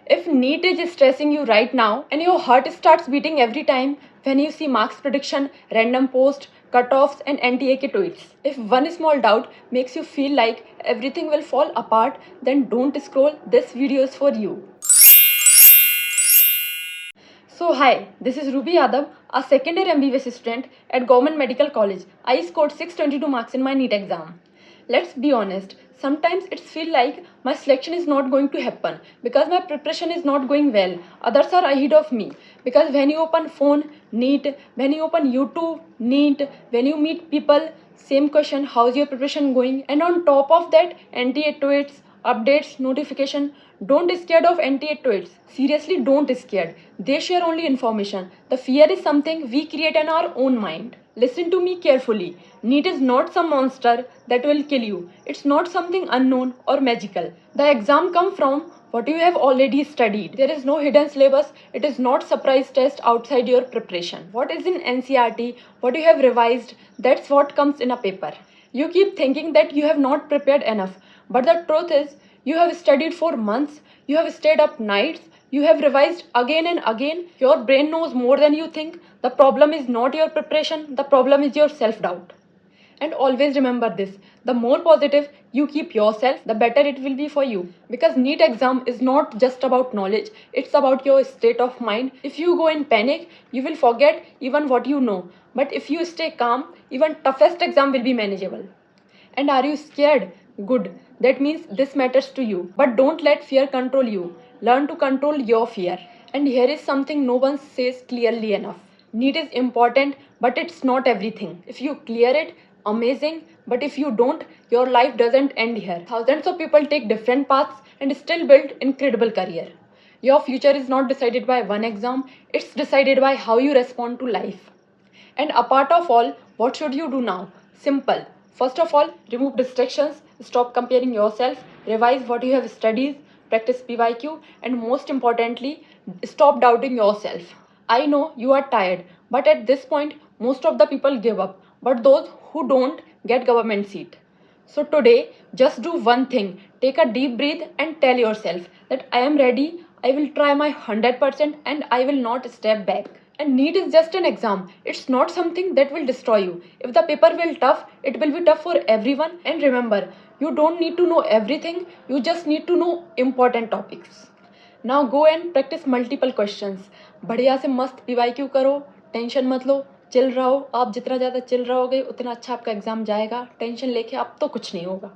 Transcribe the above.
If NEET is stressing you right now and your heart starts beating every time when you see marks prediction, random post, cutoffs and anti-AK tweets. If one small doubt makes you feel like everything will fall apart, then don't scroll, this video is for you. So hi, this is Ruby Yadav, a second year MBBS student at Government Medical College. I scored 622 marks in my NEET exam. Let's be honest, sometimes it feels like my selection is not going to happen because my preparation is not going well. Others are ahead of me because when you open phone, NEET, when you open YouTube, NEET, when you meet people, same question, how's your preparation going? And on top of that, NTA tweets, updates, notification. Don't scared of NTA tweets. Seriously, don't scared. They share only information. The fear is something we create in our own mind. Listen to me carefully. NEET is not some monster that will kill you. It's not something unknown or magical. The exam comes from what you have already studied. There is no hidden syllabus. It is not surprise test outside your preparation. What is in NCERT, what you have revised, that's what comes in a paper. You keep thinking that you have not prepared enough. But the truth is, you have studied for months, you have stayed up nights, you have revised again and again. Your brain knows more than you think. The problem is not your preparation, the problem is your self-doubt. And always remember this, the more positive you keep yourself, the better it will be for you. Because NEET exam is not just about knowledge, it's about your state of mind. If you go in panic, you will forget even what you know. But if you stay calm, even toughest exam will be manageable. And are you scared? Good. That means this matters to you. But don't let fear control you. Learn to control your fear. And here is something no one says clearly enough. NEET is important, but it's not everything. If you clear it, amazing. But if you don't, your life doesn't end here. Thousands of people take different paths and still build incredible career. Your future is not decided by one exam. It's decided by how you respond to life. And apart of all, what should you do now? Simple. First of all, remove distractions, stop comparing yourself, revise what you have studied, practice PYQ, and most importantly, stop doubting yourself. I know you are tired, but at this point, most of the people give up, but those who don't get government seat. So today, just do one thing. Take a deep breath and tell yourself that I am ready, I will try my 100% and I will not step back. And NEET is just an exam. It's not something that will destroy you. If the paper will tough, it will be tough for everyone. And remember, you don't need to know everything. You just need to know important topics. Now go and practice multiple questions. बढ़िया से मस्त PYQ करो, tension मत लो, chill रहो. आप जितना ज़्यादा chill रहोगे उतना अच्छा आपका एग्जाम जाएगा. टेंशन लेके अब तो कुछ नहीं होगा.